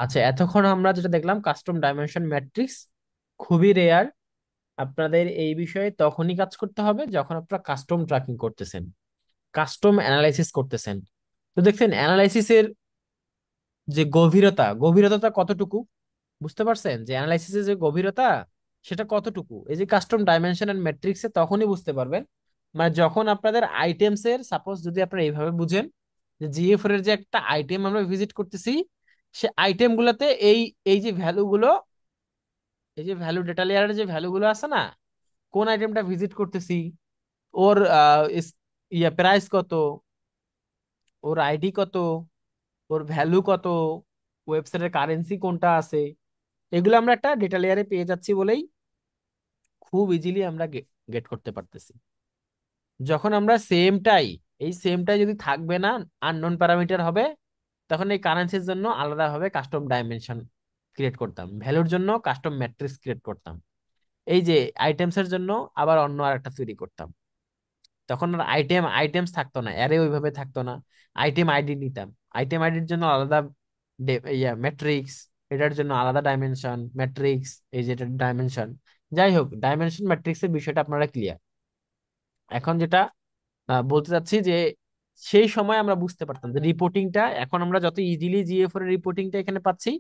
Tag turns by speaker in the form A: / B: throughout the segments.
A: আচ্ছা, এতক্ষণ আমরা যেটা দেখলাম কাস্টম ডাইমেনশন ম্যাট্রিক্স খুবই রেয়ার। আপনাদের এই বিষয়ে তখনই কাজ করতে হবে যখন আপনারা কাস্টম ট্র্যাকিং করতেছেন, কাস্টম অ্যানালাইসিস করতেছেন। তো দেখছেন অ্যানালাইসিসের যে গভীরতা কতটুকু, বুঝতে পারছেন যে অ্যানালাইসিসের যে গভীরতা সেটা কতটুকু। এই যে কাস্টম ডাইমেনশন এন্ড ম্যাট্রিক্সে তখনই বুঝতে পারবেন, মানে যখন আপনাদের আইটেমস এর সাপোজ যদি আপনারা এইভাবে বুঝেন যে জিএফ এর যে একটা আইটেম আমরা ভিজিট করতেছি, সে আইটেম গুলাতে এই এই যে ভ্যালু গুলো, এই যে ভ্যালু ডেটা লেয়ারের যে ভ্যালু গুলো আছে না, কোন আইটেমটা ভিজিট করতেছি, ওর প্রাইস কত, ওর আইডি কত, ওর ভ্যালু কত, ওয়েবসাইটের কারেন্সি কোনটা আছে, এগুলো আমরা একটা ডেটা লেয়ারে পেয়ে যাচ্ছি বলেই খুব ইজিলি আমরা গেট করতে পারতেছি। যখন আমরা সেমটাই, এই সেমটাই যদি থাকবে না, আননোন প্যারামিটার হবে, তখন এই কারেন্সির জন্য আলাদাভাবে কাস্টম ডাইমেনশন ক্রিয়েট করতাম, ভ্যালুর জন্য কাস্টম ম্যাট্রিক্স ক্রিয়েট করতাম, এই যে আইটেমস এর জন্য আবার অন্য আরেকটা তৈরি করতাম। তখন আর আইটেমস থাকতো না, অ্যারে ওইভাবে থাকতো না, আইটেম আইডি নিতাম। আইটেম আইডির জন্য আলাদা ম্যাট্রিক্স, এটার জন্য আলাদা ডাইমেনশন ম্যাট্রিক্স, এই যে ডাইমেনশন। যাই হোক, ডাইমেনশন ম্যাট্রিক্সের বিষয়টা আপনারা ক্লিয়ার। এখন যেটা বলতে চাচ্ছি যে সেই সময় আমরা বুঝতে পারতাম যে রিপোর্টিংটা, এখন আমরা যত ইজিলি জিএফ এর রিপোর্টিংটা এখানে পাচ্ছি,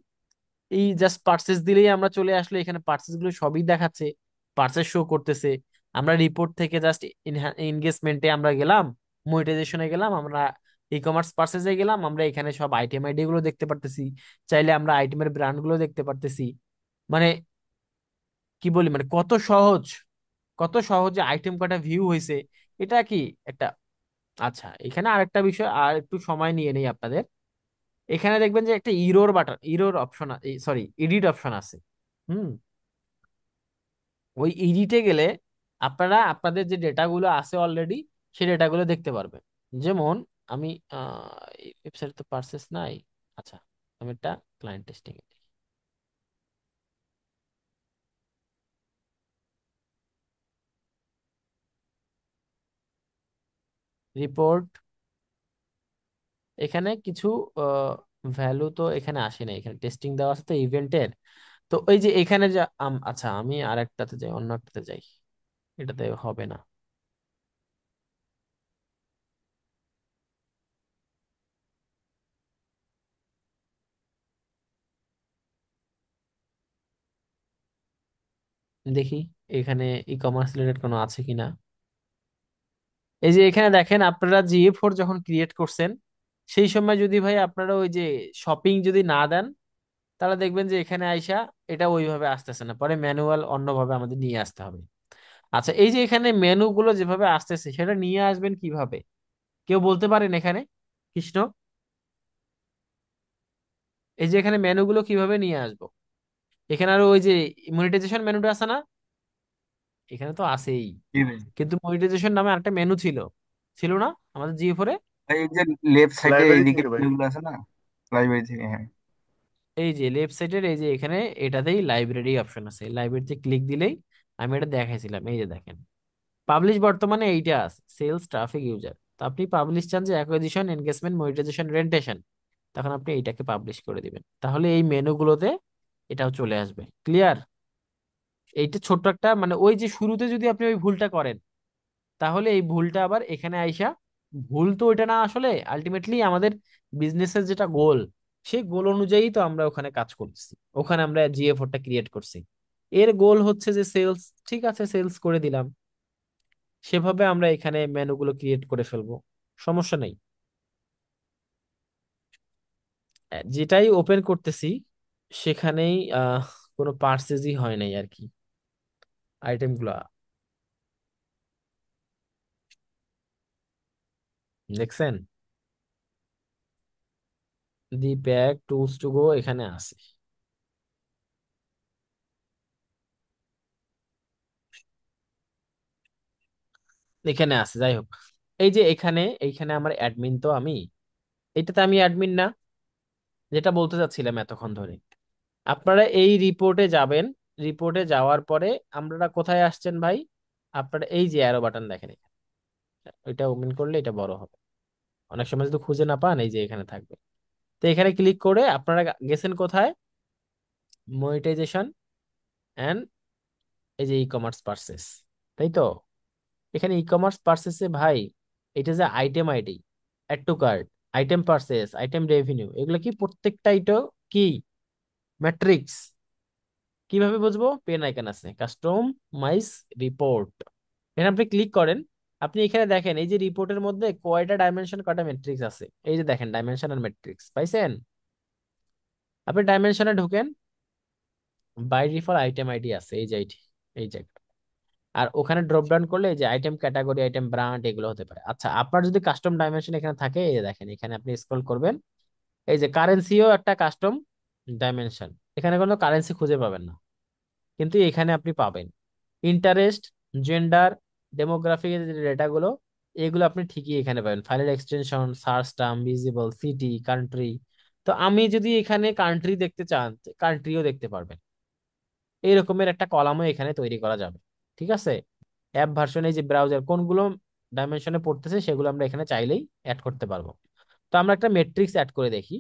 A: এই জাস্ট পার্সেস দিলেই আমরা চলে আসলো, এখানে পার্সেস গুলো সবই দেখাচ্ছে, পার্সেস শো করতেছে। আমরা রিপোর্ট থেকে জাস্ট এনগেজমেন্টে আমরা গেলাম, মনিটাইজেশনে গেলাম, আমরা ই কমার্স পার্সেসে গেলাম, আমরা এখানে সব আইটেম আইডি গুলো দেখতে পারতেছি, চাইলে আমরা আইটেমের ব্র্যান্ড গুলো দেখতে পারতেছি। মানে কি বলি, মানে কত সহজ, কত সহজে আইটেম কয়টা ভিউ হয়েছে, এটা কি একটা। আচ্ছা, এখানে আরেকটা বিষয় আর একটু সময় নিয়ে নেই আপনাদের। এখানে দেখবেন যে একটা error option, sorry edit option আছে। হুম, ওই এডিটে গেলে আপনারা আপনাদের যে ডেটাগুলো আছে অলরেডি, সেই ডেটাগুলো দেখতে পারবেন। যেমন আমি ওয়েবসাইটে তো পারচেস নাই। আচ্ছা, আমি একটা ক্লায়েন্ট টেস্টিং রিপোর্ট, এখানে কিছু ভ্যালু তো এখানে আসে না, এখানে টেস্টিং দেওয়া আছে তো ইভেন্টের। তো ওই যে এখানে যে আচ্ছা, আমি আরেকটাতে যাই, অন্য একটাতে যাই, এটাতে হবে না। দেখি এখানে ই কমার্স রিলেটেড কোনো আছে কিনা। এই যে এখানে দেখেন, আপনারা জিএ4 যখন ক্রিয়েট করছেন, সেই সময় যদি ভাই আপনারা ওই যে শপিং যদি না দেন, তাহলে দেখবেন যে এখানে আইসা এটা ওইভাবে আসতেছে না, পরে ম্যানুয়াল অন্যভাবে আমাদের নিয়ে আসতে হবে। আচ্ছা, এই যে এখানে মেনু গুলো যেভাবে আসতেছে সেটা নিয়ে আসবেন কিভাবে, কেউ বলতে পারেন এখানে? কৃষ্ণ, এই যে এখানে মেনু গুলো কিভাবে নিয়ে আসবো? এখানে আরো ওই যে মনিটাইজেশন মেনুটা আছে না, এখানে তো আছেই,
B: জি ভাই।
A: কিন্তু মনিটাইজেশন নামে আরেকটা মেনু ছিল, ছিল না আমাদের জিএ4?
B: ভাই, এই যে লেফট সাইডে
C: লাইব্রেরি
B: এইদিকে
C: থেকে ভাই।
B: মেনুগুলো আছে না, লাইব্রেরি থেকে, হ্যাঁ।
A: এই যে লেফট সাইডের এই যে এখানে এটাতেই লাইব্রেরি অপশন আছে, লাইব্রেরিতে ক্লিক দিলেই আমি এটা দেখাইছিলাম, এই যে দেখেন পাবলিশ বর্তমানে এইটা আছে, সেলস ট্রাফিক ইউজার। তো আপনি পাবলিশ চান যে অ্যাকুইজিশন এনগেজমেন্ট মনিটাইজেশন রেন্টেশন, তখন আপনি এইটাকে পাবলিশ করে দিবেন, তাহলে এই মেনুগুলোতে এটাও চলে আসবে। ক্লিয়ার? এইটা ছোট্ট একটা, মানে ওই যে শুরুতে যদি আপনি ওই ভুলটা করেন, তাহলে এই ভুলটা আবার এখানে আইসা, ভুল তো ওইটা না, আসলে আলটিমেটলি আমাদের বিজনেসের যেটা গোল, সেই গোল অনুযায়ী তো আমরা ওখানে কাজ করছি, ওখানে আমরা জিএফ4টা ক্রিয়েট করছি। এর গোল হচ্ছে যে সেলস, ঠিক আছে সেলস করে দিলাম, সেভাবে আমরা এখানে মেনুগুলো ক্রিয়েট করে ফেলবো, সমস্যা নেই। যেটাই ওপেন করতেছি সেখানেই কোনো পার্সেসই হয় নাই আর কি, আইটেম গুলা দেখছেন, দি প্যাক টুলস টু গো এখানে আছে, এখানে আছে। যাই হোক, এই যে এখানে, এইখানে আমার অ্যাডমিন তো আমি, এটাতে আমি অ্যাডমিন না, যেটা বলতে চাচ্ছিলাম এতক্ষণ ধরে। আপনারা এই রিপোর্টে যাবেন, রিপোর্টে যাওয়ার পরে আপনারা কোথায় আসছেন ভাই, আপনারা এই যে অ্যারো বাটন দেখেন এখানে, ওইটা ওপেন করলে এটা বড় হবে, অনেক সময় যদি খুঁজে না পান এই যে এখানে থাকবে। তো এখানে ক্লিক করে আপনারা গেছেন কোথায়, মনিটাইজেশন এন্ড এই যে ই কমার্স পার্সেস, তাই তো। এখানে ই কমার্স পার্সেসে ভাই, এটা যে item ID, add to cart, item purchase, item revenue, এগুলো কি প্রত্যেকটাই তো কি ম্যাট্রিক্স। কিভাবে বুঝবো? পেন আইকন আছে, কাস্টম মাইজ রিপোর্ট, এখানে আপনি ক্লিক করেন। আপনি এখানে দেখেন এই যে রিপোর্টের মধ্যে কয়টা ডাইমেনশন, কয়টা ম্যাট্রিক্স আছে, এই যে দেখেন ডাইমেনশন আর ম্যাট্রিক্স পাইছেন। আপনি ডাইমেনশনে ঢুকেন, বাই ডিফল্ট আইটেম আইডি আছে, এই যে এই যে, আর ওখানে ড্রপ ডাউন করলে এই যে আইটেম ক্যাটাগরি, আইটেম ব্র্যান্ড, এগুলো হতে পারে। আচ্ছা, আপনার যদি কাস্টম ডাইমেনশন এখানে থাকে, এই যে দেখেন এখানে আপনি স্ক্রল করবেন, এই যে কারেন্সিও একটা কাস্টম ডাইমেনশন, এখানে কোনো কারেন্সি খুঁজে পাবেন না, কিন্তু এখানে আপনি পাবেন ইন্টারেস্ট, জেন্ডার, ডেমোগ্রাফিক যে ডেটাগুলো, এগুলো আপনি ঠিকই এখানে পাবেন। ফাইলের extension, search term, visible, city, country. তো আমি যদি এখানে কান্ট্রি দেখতে চান, কান্ট্রিও দেখতে পারবেন। এই রকমের একটা কলামও এখানে তৈরি করা যাবে। ঠিক আছে। অ্যাপ ভার্সন, এই যে ব্রাউজার কোনগুলো ডাইমেনশনে পড়তেছে সেগুলো আমরা এখানে চাইলেই অ্যাড করতে পারবো। তো আমরা একটা মেট্রিক্স অ্যাড করে দেখি।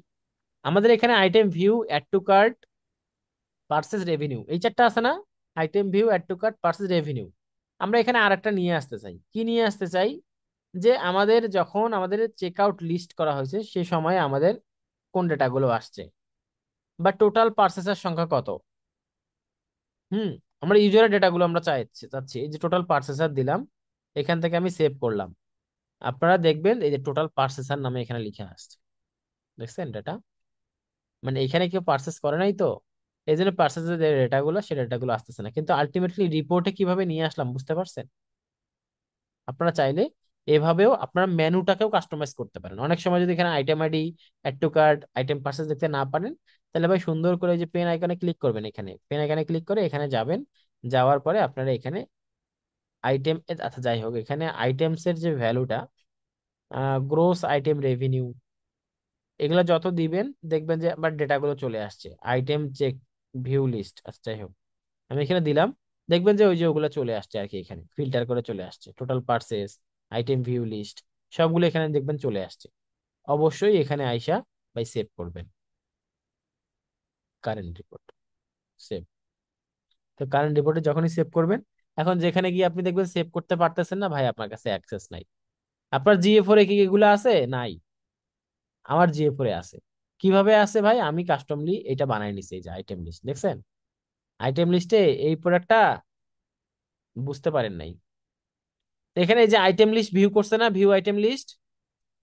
A: আমাদের এখানে item view, add to cart, purchase revenue, এই চারটা আছে না? Item view, add to cart, purchase revenue. আমরা এখানে আরেকটা নিয়ে আসতে চাই, কি নিয়ে আসতে চাই, যে আমাদের যখন আমাদের চেক আউট লিস্ট করা হয়েছে সে সময় আমাদের কোন ডেটাগুলো আসছে, বা টোটাল পার্সেসের সংখ্যা কত। হুম। আমরা ইউজারের ডেটাগুলো আমরা চাইছি চাচ্ছি, এই যে টোটাল পার্সেসার দিলাম, এখান থেকে আমি সেভ করলাম। আপনারা দেখবেন এই যে টোটাল পার্সেসার নামে এখানে লিখে আসছে, দেখছেন ডেটা, মানে এখানে কেউ পার্সেস করে নাই তো, এই জন্য পার্সেসের যে ডেটাগুলো সে ডেটাগুলো আসতেছে না, কিন্তু আলটিমেটলি রিপোর্টে কিভাবে নিয়ে আসলাম বুঝতে পারছেন। আপনারা চাইলে এভাবেও আপনারা মেনুটাকেও কাস্টমাইজ করতে পারেন। অনেক সময় যদি এখানে item ID, add to cart, item purchase দেখতে না পারেন, তাহলে ভাই সুন্দর করে এই যে পেন আইকনে ক্লিক করবেন, এখানে পেন আইকনে ক্লিক করে এখানে যাবেন, যাওয়ার পরে আপনারা এখানে আইটেম, আচ্ছা যাই হোক, এখানে আইটেমস এর যে ভ্যালুটা, গ্রোস আইটেম রেভিনিউ, এগুলো যত দিবেন দেখবেন যে আবার ডেটাগুলো চলে আসছে। আইটেম চেক, ভিউ লিস্ট, আচ্ছা যাই হোক, আমি এখানে দিলাম, দেখবেন যে ওই যে ওগুলো চলে আসছে আর কি, এখানে ফিল্টার করে চলে আসছে, total purchase, item view list, সবগুলো এখানে দেখবেন চলে আসছে। অবশ্যই এখানে আইসা ভাই সেভ করবেন, কারেন্ট রিপোর্ট সেভ। তো কারেন্ট রিপোর্টে যখনই সেভ করবেন, এখন যেখানে গিয়ে আপনি দেখবেন সেভ করতে পারতেছেন না ভাই, আপনার কাছে অ্যাক্সেস নাই। আপনার জিএ4 এ কি এগুলো আছে? নাই। আমার জিএ4 এ আছে। কিভাবে আছে ভাই? আমি কাস্টমলি এটা বানাই নিছি, এই যে আইটেম লিস্ট দেখছেন, আইটেম লিস্টে এই প্রোডাক্টটা বুঝতে পারেন নাই। তো এখানে এই যে আইটেম লিস্ট ভিউ করছে না, ভিউ আইটেম লিস্ট,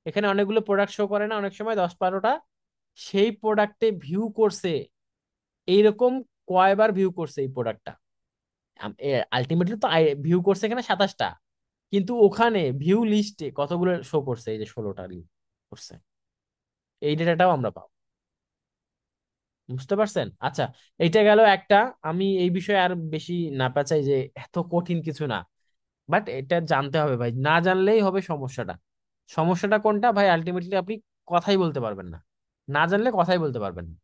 A: এখানে অনেকগুলো প্রোডাক্ট শো করে না অনেক সময়, 10-12টা, সেই প্রোডাক্টে ভিউ করছে এইরকম কয়বার ভিউ করছে এই প্রোডাক্টটা, আলটিমেটলি তো ভিউ করছে এখানে 27টা, কিন্তু ওখানে ভিউ লিস্টে কতগুলো শো করছে, এই যে 16টা ভিউ করছে। এই ডেটাটাও আমরা পাবো। বুঝতে পারছেন? আচ্ছা, এইটা গেল একটা। আমি এই বিষয়ে আর বেশি না পেঁচাই, যে এত কঠিন কিছু না, বাট এটা জানতে হবে ভাই, না জানলেই হবে সমস্যাটা। সমস্যাটা কোনটা ভাই? আলটিমেটলি আপনি কথাই বলতে পারবেন না, না জানলে কথাই বলতে পারবেন না।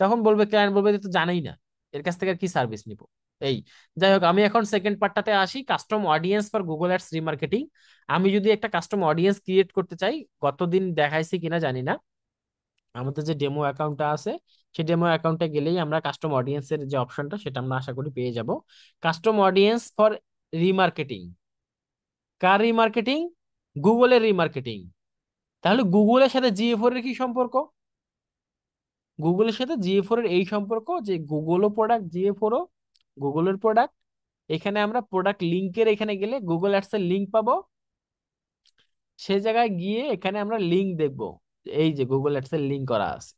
A: তখন বলবে, ক্লায়েন্ট বলবে যে তো জানেই না, এর কাছ থেকে আর কি সার্ভিস নিব। এই, যাই হোক, আমি এখন সেকেন্ড পার্টটাতে আসি, custom audience for Google ads remarketing. আমি যদি একটা কাস্টম অডিয়েন্স ক্রিয়েট করতে চাই, গতদিন দেখাইছি কিনা জানি না, আমাদের যে ডেমো অ্যাকাউন্টটা আছে, সেই ডেমো অ্যাকাউন্টে গেলেই আমরা কাস্টম অডিয়েন্সের যে অপশনটা সেটা আমরা আশা করি পেয়ে যাব। Custom audience for remarketing, car remarketing? গুগলের রিমার্কেটিং। তাহলে গুগলের সাথে জিএ4 এর কি সম্পর্ক? গুগলের সাথে জিএ4 এর এই সম্পর্ক যে গুগলও প্রোডাক্ট, জিএ4ও গুগলের প্রোডাক্ট। এখানে আমরা প্রোডাক্ট লিংকের এখানে গেলে গুগল অ্যাডস এর লিংক পাবো, সে জায়গায় গিয়ে এখানে আমরা লিংক দেখব, এই যে গুগল অ্যাডস এর লিংক করা আছে,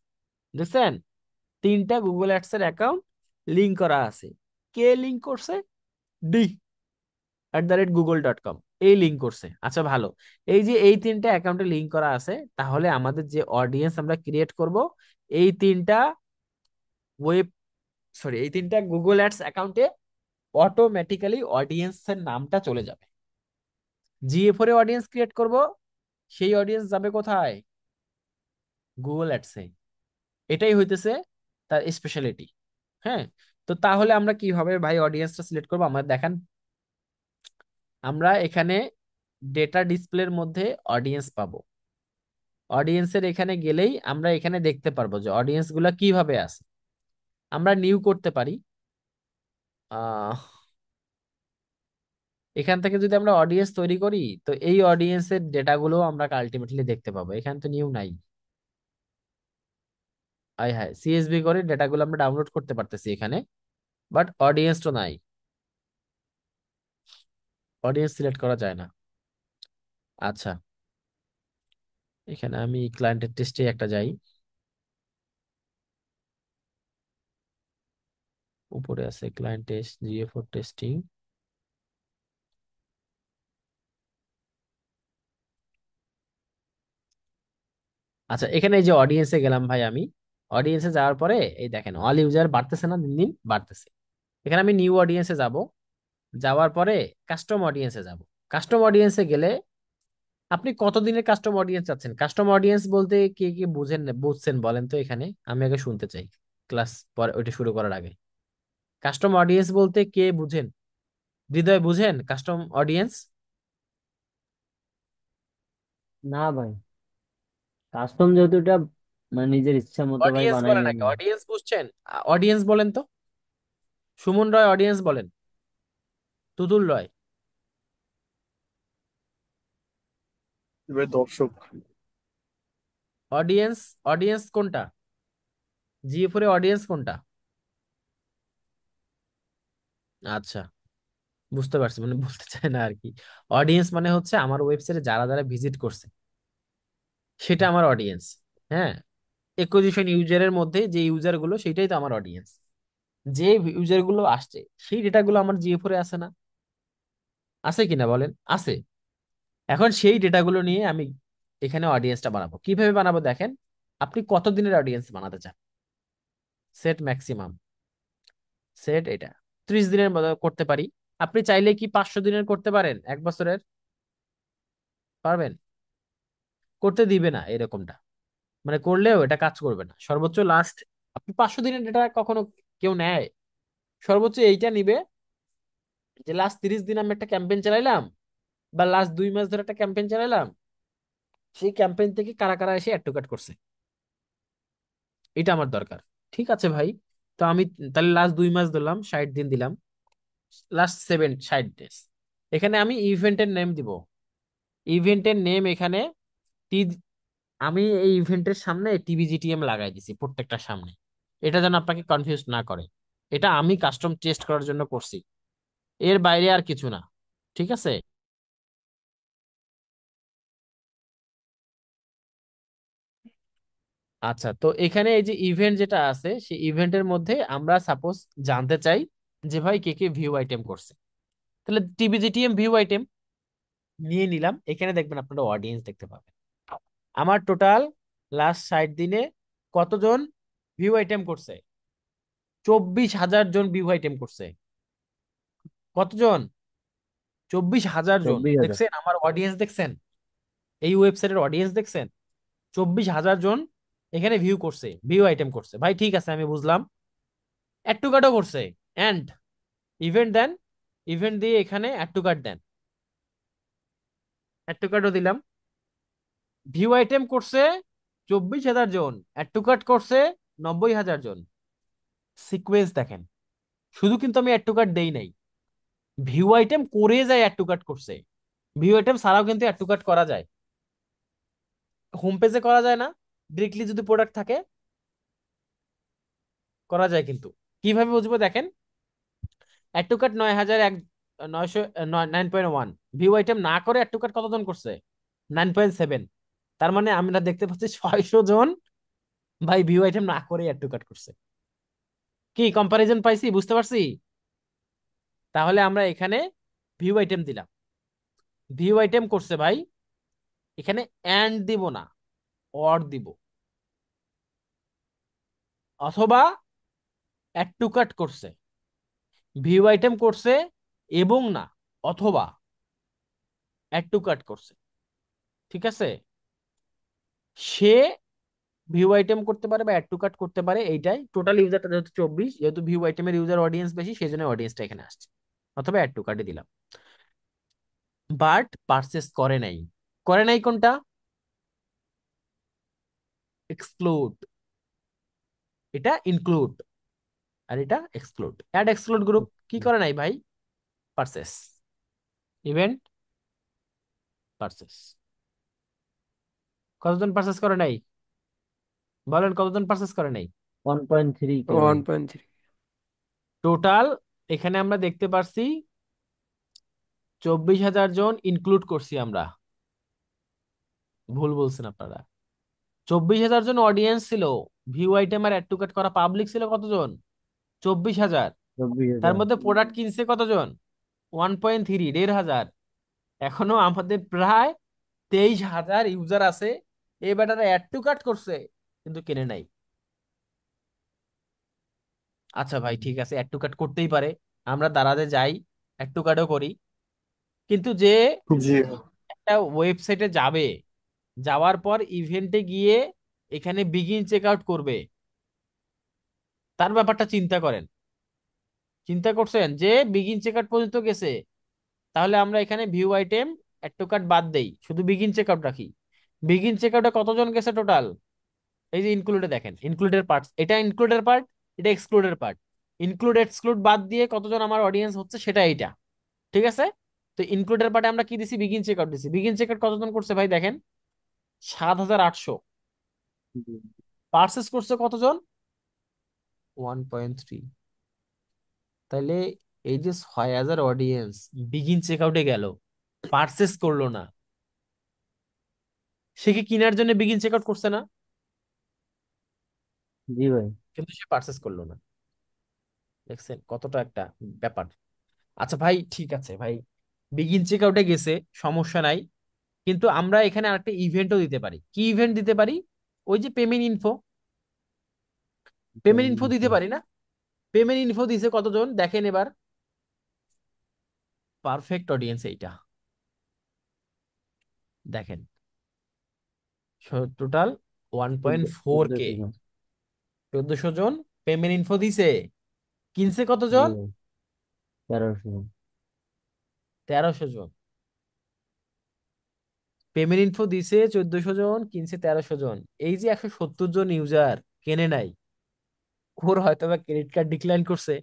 A: দেখছেন? 3টা গুগল অ্যাডস এর অ্যাকাউন্ট লিংক করা আছে। কে লিংক করছে? d@google.com, এই লিংক করছে। আচ্ছা ভালো, এই যে এই 3টা অ্যাকাউন্টে লিংক করা আছে, তাহলে আমাদের যে অডিয়েন্স আমরা ক্রিয়েট করব, এই 3টা ওয়েব, সরি, এই 3টা গুগল অ্যাডস অ্যাকাউন্টে অটোমেটিক্যালি অডিয়েন্সের নামটা চলে যাবে। জিএ4 এ অডিয়েন্স ক্রিয়েট করব, সেই অডিয়েন্স যাবে কোথায়? গুগল অ্যাডসে। এটাই হইতেছে তার স্পেশালিটি। হ্যাঁ। তো তাহলে আমরা কিভাবে ভাই অডিয়েন্সটা সিলেক্ট করবো আমরা দেখান। আমরা এখানে ডেটা ডিসপ্লের মধ্যে অডিয়েন্স পাবো, অডিয়েন্সের এখানে গেলেই আমরা এখানে দেখতে পারবো যে অডিয়েন্স গুলা কিভাবে আছে। আমরা নিউ করতে পারি। আহ এখান থেকে যদি আমরা অডিয়েন্স তৈরি করি, তো এই অডিয়েন্সের ডেটাগুলো আমরা আলটিমেটলি দেখতে পাবো। এখানে তো নিউ নাই। আই হ্যাঁ, সিএসভি করে ডেটাগুলো আমরা ডাউনলোড করতে পারতেছি এখানে, বাট অডিয়েন্স তো নাই। অডিয়েন্স সিলেক্ট করা যায় না। আচ্ছা, এখানে আমি ক্লায়েন্টের টেস্টে একটা যাই। উপরে আছে ক্লায়েন্ট টেস্ট, জিএ4 টেস্টিং। আচ্ছা, এখানে এই যে অডিয়েন্সে গেলাম ভাই আমি। অডিয়েন্সে যাওয়ার পরে এই দেখেন অল ইউজার বাড়তেছে না, দিন দিন বাড়তেছে। এখানে আমি নিউ অডিয়েন্সে যাব। যাওয়ার পরে কাস্টম অডিয়েন্সে যাব। কাস্টম অডিয়েন্সে গেলে আপনি কতদিনের কাস্টম অডিয়েন্স চাচ্ছেন? কাস্টম অডিয়েন্স বলতে কে কি বুঝেন, বুঝছেন বলেন তো এখানে, আমি আগে শুনতে চাই ক্লাস পরে ওইটা শুরু করার আগে। কাস্টম অডিয়েন্স বলতে কে বুঝেন? হৃদয় বুঝেন কাস্টম অডিয়েন্স?
C: না ভাই, কাস্টম যেহেতু এটা মানে নিজের ইচ্ছা মতো ভাই
A: অডিয়েন্স
C: বানাই
A: বলেন
C: নেয়
A: আগে,
C: না।
A: অডিয়েন্স বুঝছেন? অডিয়েন্স বলেন তো। সুমন রয় অডিয়েন্স বলেন। তুতুল রয়।
D: এবার দর্শক।
A: অডিয়েন্স, অডিয়েন্স কোনটা? জিএ4 এ অডিয়েন্স কোনটা? আচ্ছা, বুঝতে পারছি, মানে বলতে চাই না আর কি। অডিয়েন্স মানে হচ্ছে আমার ওয়েবসাইটে যারা যারা ভিজিট করছে, সেটা আমার অডিয়েন্স। হ্যাঁ, একুজিশন ইউজারের মধ্যে যে ইউজার গুলো, সেটাই তো আমার অডিয়েন্স। যে ইউজার গুলো আসছে, সেই ডেটাগুলো আমার জিএ4 এ আছে না? আছে কিনা বলেন, আছে। এখন সেই ডেটাগুলো নিয়ে আমি এখানে অডিয়েন্সটা বানাবো। কিভাবে বানাবো দেখেন। আপনি কত দিনের অডিয়েন্স বানাতে চান? Set maximum. সেট এটা 30 দিনের মতো করতে পারি। আপনি চাইলে কি 500 দিনের করতে পারেন, 1 বছরের? পারবেন? করতে দিবে না এরকমটা। মানে করলেও এটা কাজ করবে না। সর্বোচ্চ লাস্ট আপনি 500 দিনের ডেটা কখনো কেউ নেয়? সর্বোচ্চ এইটা নিবে যে লাস্ট 30 দিন আমি একটা ক্যাম্পেইন চালাইলাম, বা লাস্ট 2 মাস ধরে একটা ক্যাম্পেইন চালাইলাম, সেই ক্যাম্পেইন থেকে কারা কারা এসে অ্যাড টু কাট করছে, এটা আমার দরকার। ঠিক আছে ভাই, তো আমি তাহলে লাস্ট 2 মাস ধরলাম, 60 দিন দিলাম, লাস্ট 60 ডেজ। এখানে আমি ইভেন্টের নেম দিব। ইভেন্টের নেম এখানে টি, আমি এই ইভেন্টের সামনে টিবিজিটিএম লাগাই দিছি প্রত্যেকটা সামনে। এটা যেন আপনাকে কনফিউজ না করে। এটা আমি কাস্টম টেস্ট করার জন্য করছি, এর বাইরে আর কিছু না। ঠিক আছে। আচ্ছা, তো এখানে এই যে ইভেন্ট যেটা আছে, সেই ইভেন্টের মধ্যে আমরা সাপোজ জানতে চাই যে ভাই কে কে ভিউ আইটেম করছে। তাহলে টিবিজিটিএম ভিউ আইটেম নিয়ে নিলাম। এখানে দেখবেন আপনারা অডিয়েন্স দেখতে পাবেন। আমার টোটাল লাস্ট 60 দিনে কতজন ভিউ আইটেম করছে? 24,000 জন ভিউ আইটেম করছে। কতজন? 24,000 জন
C: 24,000।
A: দেখছেন আমার অডিয়েন্স, দেখছেন এই ওয়েবসাইটের অডিয়েন্স দেখছেন? 24,000 জন এখানে ভিউ করছে, ভিউ আইটেম করছে। ভাই ঠিক আছে, আমি বুঝলাম। অ্যাড টু কার্টও করছে। এন্ড ইভেন্ট দেন, ইভেন্ট দিয়ে এখানে অ্যাড টু কার্ট দেন। অ্যাড টু কার্টও দিলাম। ভিউ আইটেম করছে 24,000 জন, অ্যাড টু কার্ট করছে 90,000 জন। সিকোয়েন্স দেখেন। শুধু কিন্তু আমি অ্যাড টু কার্ট দেই নাই, ভিউ আইটেম করে যায় অ্যাড টু কার্ট করছে। ভিউ আইটেম ছাড়াও কিন্তু অ্যাড টু কার্ট করা যায়। হোম পেজে করা যায় না, ডিরেক্টলি যদি প্রোডাক্ট থাকে করা যায় কিন্তু। কিভাবে বুঝবো দেখেন। Add to cart 9,001, 900, 9.1। View item না করে অ্যাড টু কার্ট কতজন করছে? 9.7। তার মানে আমরা দেখতে পাচ্ছি 600 জন ভাই ভিউ আইটেম না করে অ্যাড টু কার্ট করছে। কি কম্পারিজন পাইছি, বুঝতে পারছি? তাহলে আমরা এখানে ভিউ আইটেম দিলাম, ভিউ আইটেম করছে ভাই। এখানে অ্যান্ড দিব না, অর দিব। অথবা অ্যাড টু কার্ট করছে, ভিউ আইটেম করছে, এবং না, অথবা অ্যাড টু কার্ট করছে। ঠিক আছে। সে ভিউ আইটেম করতে পারে বা অ্যাড টু কার্ট করতে পারে। এইটাই টোটাল ইউজারটা যেহেতু 24, যেহেতু ভিউ আইটেমের ইউজার অডিয়েন্স বেশি, সেই জন্য অডিয়েন্সটা এখানে আসছে। অথবা অ্যাড টু কার্টে দিলাম। বাট পারচেস করে নাই। করে নাই কোনটা? এক্সক্লুড, এটা ইনক্লুড, আর এটা এক্সক্লুড। অ্যাড এক্সক্লুড গ্রুপ কি করে নাই ভাই? Purchase, event purchase. কতজন পারচেস করে নাই? বলেন কতজন পারচেস করে নাই?
C: 1.3 কে ভাই।
D: 1.3।
A: টোটাল এখানে আমরা দেখতে পারছি 24,000 জন ইনক্লুড করছি আমরা। ভুল বলছেন আপনারা। 24,000 জন অডিয়েন্স ছিল, ভিউ আইটেম আর অ্যাড টু কার্ট করা পাবলিক ছিল কতজন? 24,000। তার
C: 24,000।
A: মধ্যে প্রোডাক্ট কিনছে কতজন? 1.3, 1,500। এখনো আমাদের প্রায় 23,000 ইউজার আছে, এই ব্যাটারা অ্যাড টু কার্ট করছে কিন্তু কেনে নাই। আচ্ছা ভাই ঠিক আছে, অ্যাড টু কার্ট করতেই পারে, আমরা দারাজে যাই, অ্যাড টু কার্টও করি, কিন্তু যে
D: জি।
A: একটা ওয়েবসাইটে যাবে, যাওয়ার পর ইভেন্টে গিয়ে এখানে বিগিন চেক আউট করবে, তার ব্যাপারটা চিন্তা করেন। চিন্তা করছেন যে বিগিন চেক আউট পর্যন্ত গেছে, তাহলে আমরা এখানে view item add to cart বাদ দেই, শুধু বিগিন চেক আউট রাখি। বিগিন চেক আউটে কতজন গেছে টোটাল? এই যে ইনক্লুডে দেখেন, ইনক্লুডের পার্টস, এটা ইনক্লুডের পার্ট, এটা এক্সক্লুডের পার্ট। ইনক্লুড এক্সক্লুড বাদ দিয়ে কতজন আমার অডিয়েন্স হচ্ছে সেটা এইটা, ঠিক আছে? তো ইনক্লুডের পার্টে আমরা কি দিছি? বিগিন চেক আউট দিছি। বিগিন চেক আউট কতজন করছে ভাই দেখেন, 7,800।
C: জি।
A: পার্সেস করছে কতজন? 1.3। তাহলে এই যে 6,000 অডিয়েন্স বিগিন চেক আউটে গেল, পার্সেস করলো না, সে কি কেনার জন্য বিগিন চেক আউট করছে না?
C: জি ভাই।
A: কিন্তু সে পার্সেস করলো না। দেখছেন কতটা একটা ব্যাপার। আচ্ছা ভাই ঠিক আছে ভাই, বিগিন চেক আউটে গেছে, সমস্যা নাই, কিন্তু আমরা এখানে আরেকটা ইভেন্টও দিতে পারি। কি ইভেন্ট দিতে পারি? ওই যে পেমেন্ট ইনফো, পেমেন্ট ইনফো দিতে পারি না? পেমেন্ট ইনফো দিছে কতজন দেখেন এবার, পারফেক্ট অডিয়েন্স এইটা দেখেন, টোটাল 1.4K,
C: 14,000।
A: 1400 জন পেমেন্ট ইনফো দিছে। কিনছে
C: জি
A: কতজন?
C: ভাই। 1300।
A: 1,300 জন। পেমেন্ট ইনফো দিছে 1,400 জন, কিনছে 1,300 জন। এই যে 170 জন ইউজার কেনে নাই, ওর হয়তোবা ক্রেডিট কার্ড ডিক্লাইন করছে,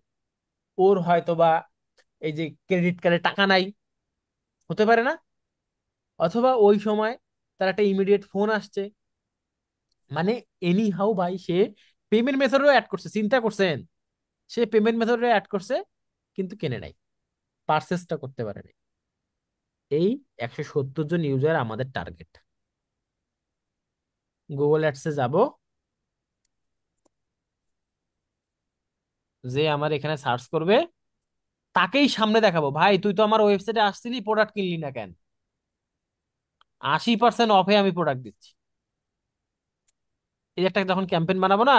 A: ওর হয়তোবা এই যে ক্রেডিট কার্ডে টাকা নাই, হতে পারে না? অথবা ওই সময় তার একটা ইমিডিয়েট ফোন আসছে, মানে এনি হাউ ভাই সে পেমেন্ট মেথডও অ্যাড করছে, চিন্তা করছেন? সে পেমেন্ট মেথডও অ্যাড করছে কিন্তু কেনে নাই, পারচেসটা করতে পারে নাই। এই 170 জন ইউজার আমাদের টার্গেট। গুগল অ্যাডসে যাব, যে আমার এখানে সার্চ করবে, তাকেই সামনে দেখাবো, ভাই তুই তো আমার ওয়েবসাইটে আসছিলি, প্রোডাক্ট কিনলি না কেন? 80% অফে আমি প্রোডাক্ট দিচ্ছি। এই যে একটা যখন ক্যাম্পেইন বানাবো না,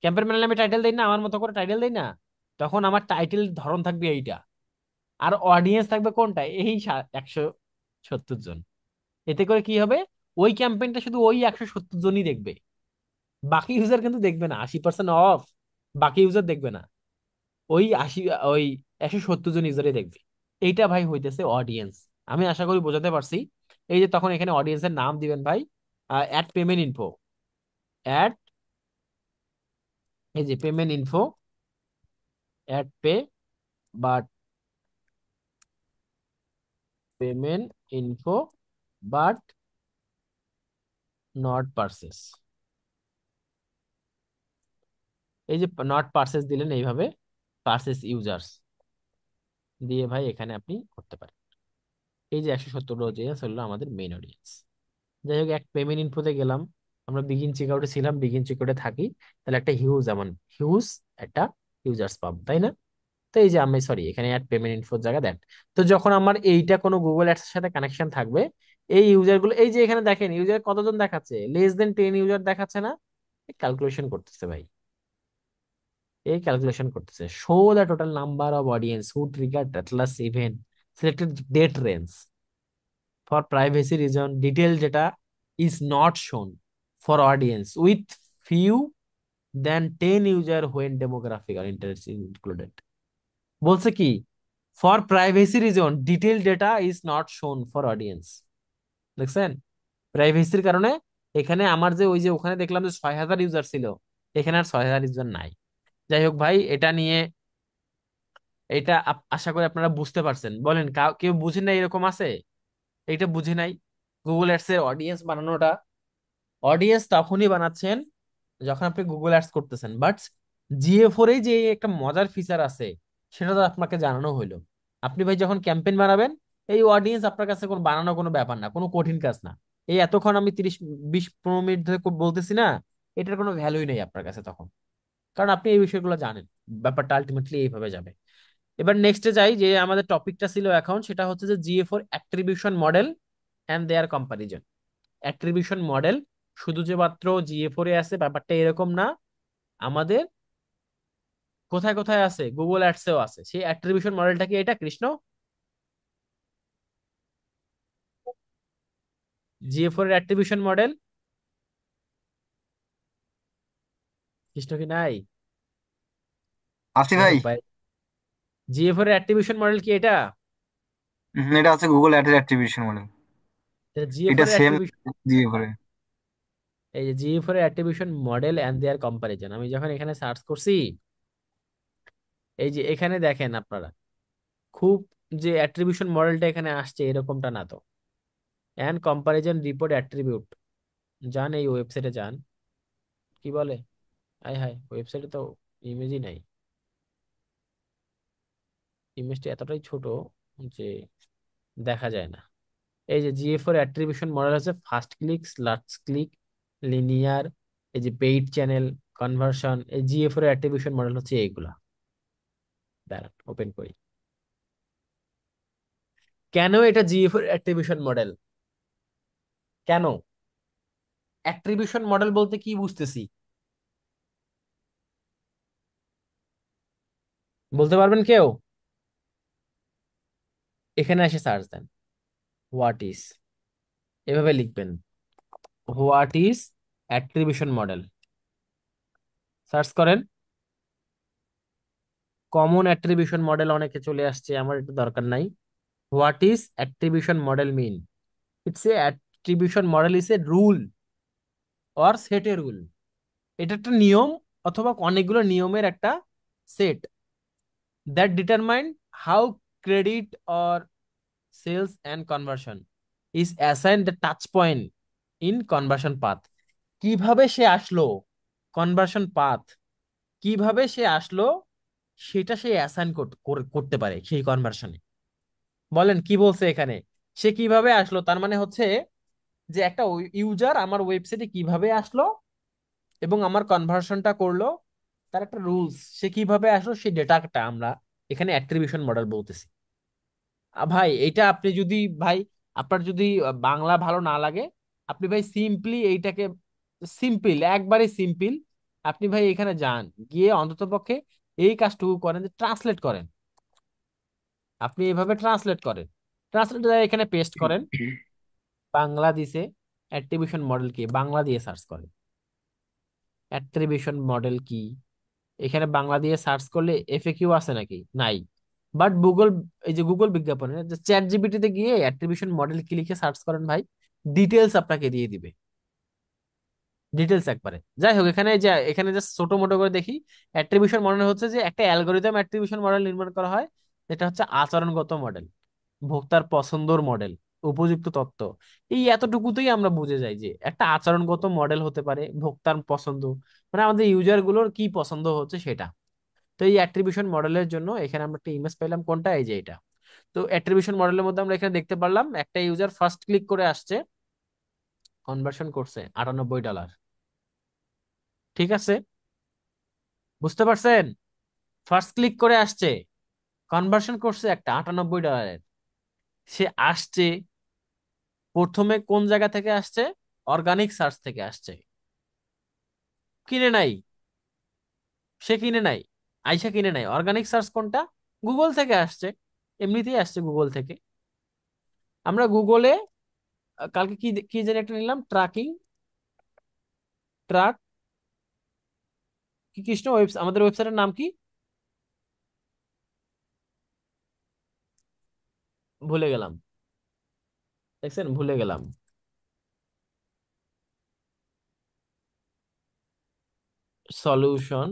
A: ক্যাম্পেইন বানালে আমি টাইটেল দেই না, আমার মতো করে টাইটেল দেই না, তখন আমার টাইটেল ধরন থাকবে এইটা, আর অডিয়েন্স থাকবে কোনটা? এই 170 জন। এতে করে কি হবে? ওই ক্যাম্পেইনটা শুধু ওই 170 জনই দেখবে, বাকি ইউজার কিন্তু দেখবে না। 80% অফ, বাকি ইউজার দেখবে না, ওই 80, ওই 170 জন ইউজারই দেখবে। এইটা ভাই হইতেছে অডিয়েন্স। আমি আশা করি বোঝাতে পারছি। এই যে তখন এখানে অডিয়েন্সের নাম দিবেন ভাই, অ্যাড পেমেন্ট ইনফো, অ্যাড, এই যে payment info, add pay, but payment info, but not purchase. এই যে নট পার্সেস দিলেন এইভাবে, পার্সেস ইউজার্স দিয়ে ভাই এখানে আপনি করতে পারেন। এই যে 170 অডিয়েন্স হলো আমাদের মেইন অডিয়েন্স। যাই হোক, এক পেমেন্ট ইনফোতে গেলাম, আমরা বিগিন চেকআউটে ছিলাম, বিগিন চেকআউটে থাকি, তাহলে একটা হিউজ, এমন হিউজ একটা ইউজার্স পাবো, তাই না? তো এই যে আমি সরি, এখানে অ্যাড পেমেন্ট ইনফোর জায়গা দেন। তো যখন আমার এইটা কোনো গুগল অ্যাডস এর সাথে কানেকশন থাকবে, এই ইউজার গুলো, এই যে এখানে দেখেন ইউজার কতজন দেখাচ্ছে, লেস দেন 10 ইউজার দেখাচ্ছে না? ক্যালকুলেশন করতেছে ভাই, এই ক্যালকুলেশন করতেছে, show the total number of audience who triggered at least event selected date range for privacy reason. Detailed data is not shown for audience with few than 10 user when demographic or interest is included. বলছে কি, for privacy reason detailed data is not shown for audience। দেখছেন, প্রাইভেসির কারণে এখানে আমার যে ওই যে ওখানে দেখলাম যে 6,000 ইউজার ছিল, এখানে আর 6,000 ইউজার নাই। যাই হোক ভাই, এটা নিয়ে এটা আশা করি আপনারা বুঝতে পারছেন। বলেন কেউ বুঝেন না এরকম আছে? এটা বুঝে নাই। গুগল অ্যাডস এর অডিয়েন্স বানানোটা, অডিয়েন্স তখনই বানাচ্ছেন যখন আপনি গুগল অ্যাডস করতেছেন, বাট GA4 এ যে একটা মজার ফিচার আছে সেটা তো আপনাকে জানানো হইলো। আপনি ভাই যখন ক্যাম্পেইন বানাবেন, এই অডিয়েন্স আপনার কাছে কোনো বানানো কোনো ব্যাপার না, কোনো কঠিন কাজ না। এই এতক্ষণ আমি 30-20-15 মিনিট ধরে বলতেছি না, এটার কোনো ভ্যালুই নেই আপনার কাছে তখন, কারণ আপনি এই বিষয়গুলো জানেন। ব্যাপারটা আলটিমেটলি এইভাবে যাবে। এবার নেক্সটে যাই, যে আমাদের টপিকটা ছিল এখন, সেটা হচ্ছে যে GA4 attribution model and their comparison. Attribution model শুধু যে মাত্র GA4 এ আছে ব্যাপারটা এরকম না, আমাদের কোথায় কোথায় আছে, গুগল অ্যাডসেও আছে। সেই অ্যাট্রিবিউশন মডেলটা কি এটা কৃষ্ণ? GA4 এর অ্যাট্রিবিউশন মডেল, কৃষ্ণ কি নাই?
B: আসি
A: যাই
B: ভাই।
A: হোক ভাই, GA4 এর অ্যাট্রিবিউশন মডেল কি এটা?
B: এটা আছে গুগল অ্যাডের অ্যাট্রিবিউশন মডেল। এটা
A: GA4 এর
B: সেম
A: অ্যাট্রিবিউশন,
B: দিয়ে করে।
A: এই যে GA4 এর attribution model and their comparison, আমি যখন এখানে সার্চ করছি, এই যে এখানে দেখেন আপনারা, খুব যে অ্যাট্রিবিউশন মডেলটা এখানে আসছে এরকমটা না তো। এন্ড কম্পারিজন রিপোর্ট অ্যাট্রিবিউট, যান এই ওয়েবসাইটে যান। কি বলে, আয় হায়, ওয়েবসাইটে তো ইমেজই নাই, ইমেজটা এতটাই ছোট যে দেখা যায় না। এই যে GA4 অ্যাট্রিবিউশন মডেল আছে first click, last click, linear, এই যে পেইড চ্যানেল, কনভার্সন, এই GA4 অ্যাট্রিবিউশন মডেল হচ্ছে এইগুলা। দাঁড়ান ওপেন করি। কেন এটা GA4 অ্যাট্রিবিউশন মডেল? কেন? অ্যাট্রিবিউশন মডেল বলতে কি বুঝতেছি বলতে পারবেন কেউ? এখানে এসে সার্চ দেন, হোয়াট ইজ, এভাবে লিখবেন, what is attribution model, search করেন। কমন অ্যাট্রিবিউশন মডেল অনেকে চলে আসছে, আমার এটা দরকার নাই। What is attribution model mean? It's a attribution model is a rule or set a rule. এটা একটা নিয়ম অথবা অনেকগুলো নিয়মের একটা সেট, that determine how credit or sales and conversion is assign the touch point in conversion path. কিভাবে সে আসলো কনভার্সন পাথ, কিভাবে সে আসলো সেটা সে অ্যাসাইন করতে পারে সেই কনভার্সনে। বলেন কি বলছে এখানে, সে কিভাবে আসলো, তার মানে হচ্ছে যে একটা ইউজার আমার ওয়েবসাইটে কিভাবে আসলো এবং আমার কনভার্সনটা করলো, তার একটা রুলস, সে কিভাবে আসলো সেই ডেটাটা আমরা এখানে অ্যাট্রিবিউশন মডেল বলতেছি। ভাই এটা আপনি যদি, ভাই আপনার যদি বাংলা ভালো না লাগে, আপনি ভাই সিম্পলি এইটাকে, সিম্পল একবারে সিম্পল, আপনি ভাই এখানে যান, গিয়ে অন্ততপক্ষে এই কাজটুকু করেন যে ট্রান্সলেট করেন। আপনি এইভাবে ট্রান্সলেট করেন, ট্রান্সলেট এখানে পেস্ট করেন, বাংলা দিছে, অ্যাট্রিবিউশন মডেল কি বাংলা দিয়ে সার্চ করেন, অ্যাট্রিবিউশন মডেল কি, এখানে বাংলা দিয়ে সার্চ করলে এফএকিউ আছে নাকি? নাই। বাট গুগল, এই যে গুগল বিজ্ঞাপনে যে চ্যাট জিপিটিতে গিয়ে অ্যাট্রিবিউশন মডেল কি লিখে সার্চ করেন ভাই, ডিটেলস আপনাকে দিয়ে দিবে, ডিটেলস একবারে। যাই হোক, এখানে যে এখানে যে ছোট মোটো করে দেখি, অ্যাট্রিবিউশন মডেল হচ্ছে যে একটা অ্যালগোরিদম অ্যাট্রিবিউশন মডেল নির্মাণ করা হয়, যেটা হচ্ছে আচরণগত মডেল, ভোক্তার পছন্দর মডেল, উপযুক্ত তত্ত্ব। এই এতটুকুতেই আমরা বুঝে যাই যে একটা আচরণগত মডেল হতে পারে ভোক্তার পছন্দ, মানে আমাদের ইউজার গুলোর কি পছন্দ হচ্ছে সেটা। তো এই অ্যাট্রিবিউশন মডেলের জন্য এখানে আমরা একটা ইমেজ পাইলাম, কোনটা, এই যে এটা। তো অ্যাট্রিবিউশন মডেলের মধ্যে আমরা এখানে দেখতে পারলাম একটা ইউজার ফার্স্ট ক্লিক করে আসছে, কনভার্সন করছে $98। ঠিক আছে, বুঝতে পারছেন? ফার্স্ট ক্লিক করে আসছে, কনভার্সন করছে একটা $98। সে আসছে প্রথমে কোন জায়গা থেকে আসছে? অর্গানিক সার্চ থেকে আসছে। কিনে নাই, সে কিনে নাই, আইসা কিনে নাই। অর্গানিক সার্চ কোনটা? গুগল থেকে আসছে, এমনিতেই আসছে গুগল থেকে। আমরা গুগলে কালকে কি কি যেন একটা নিলাম, ট্র্যাকিং, ট্রাক কি কৃষ্ণ, আমাদের ওয়েবসাইটের নাম কি ভুলে গেলাম, দেখছেন ভুলে গেলাম। Solution,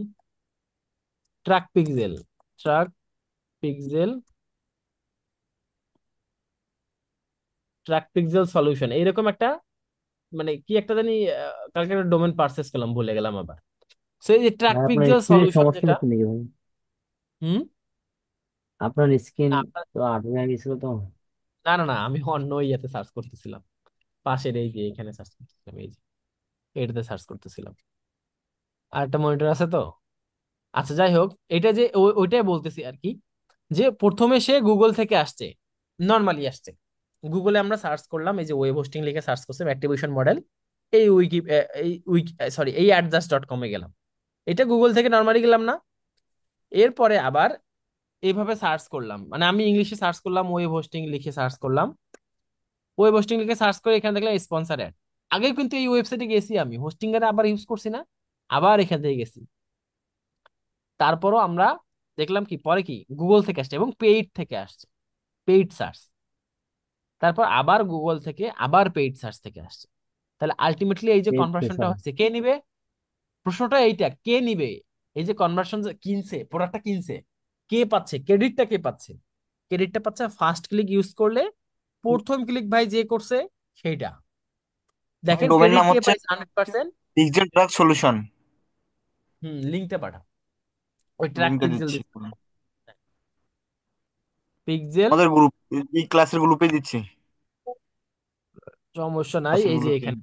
A: track pixel, track pixel, track pixel solution, এইরকম একটা মানে কি একটা জানি কালকে একটা ডোমেন পারচেস করলাম, ভুলে গেলাম আবার। সো এই যে ট্র্যাক
C: ভাই আপনার
A: পিক্সেল
C: স্ক্রিনের
A: সলিউশন
C: সমস্যা
A: যেটা,
C: হচ্ছে নাকি ভাই?
A: হুম,
C: আপনার স্ক্রিন
A: আপনার,
C: তো আটকে গেছিল তো।
A: না না না, আমি অন্য ইয়েতে সার্চ করতেছিলাম, পাশের এই যে এখানে সার্চ করতেছিলাম, এই যে এটাতে সার্চ করতেছিলাম, আর একটা মনিটর আছে তো। আচ্ছা যাই হোক, এটা যে ওইটাই বলতেছি আর কি, যে প্রথমে সে গুগল থেকে আসছে, নর্মালি আসছে। গুগলে আমরা সার্চ করলাম, এই যে ওয়েব হোস্টিং লিখে সার্চ করছে অ্যাট্রিবিউশন মডেল, এই উইকি সরি এই adjust.com এ গেলাম, এটা গুগল থেকে নর্মালি গেলাম না। এরপরে আবার এইভাবে সার্চ করলাম, মানে আমি ইংলিশে সার্চ করলাম, ওয়েব হোস্টিং লিখে সার্চ করলাম, ওয়েব হোস্টিং লিখে সার্চ করে এখানে দেখলাম স্পন্সর অ্যাড। আগে কিন্তু এই ওয়েবসাইটে গেছি আমি, হোস্টিং এর আবার ইউজ করছি না, আবার এখান থেকে গেছি। তারপরও আমরা দেখলাম কি পরে কি গুগল থেকে আসছে এবং পেইড থেকে আসছে, পেইড সার্চ। তারপর আবার গুগল থেকে আবার পেইড সার্চ থেকে আসছে। তাহলে আলটিমেটলি এই যে
C: পেট
A: কনভার্সনটা
C: প্রেসার।
A: হচ্ছে কে নিবে, প্রশ্নটা এইটা, কে নিবে? এই যে কনভার্সন কিনছে, প্রোডাক্টটা কিনছে, কে পাচ্ছে ক্রেডিটটা, কে পাচ্ছে ক্রেডিটটা? পাচ্ছে ফার্স্ট ক্লিক ইউজ করলে, প্রথম ক্লিক ভাই যে করছে সেইটা। দেখেন
B: ডোমেন
A: ক্রেডিট
B: নাম
A: কে
B: হচ্ছে
A: পাইছে 100%।
B: Pixel truck solution.
A: লিঙ্কটা পাঠা, ওই ট্র্যাক
B: লিঙ্কটা
A: পিক্সেল
B: দিচ্ছি,
A: পিক্সেল,
B: আমাদের গ্রুপ, এই ক্লাসের গ্রুপে দিচ্ছি,
A: সমস্যা নাই,
B: ক্লাসের
A: এই যে
B: গ্রুপে।
A: এখানে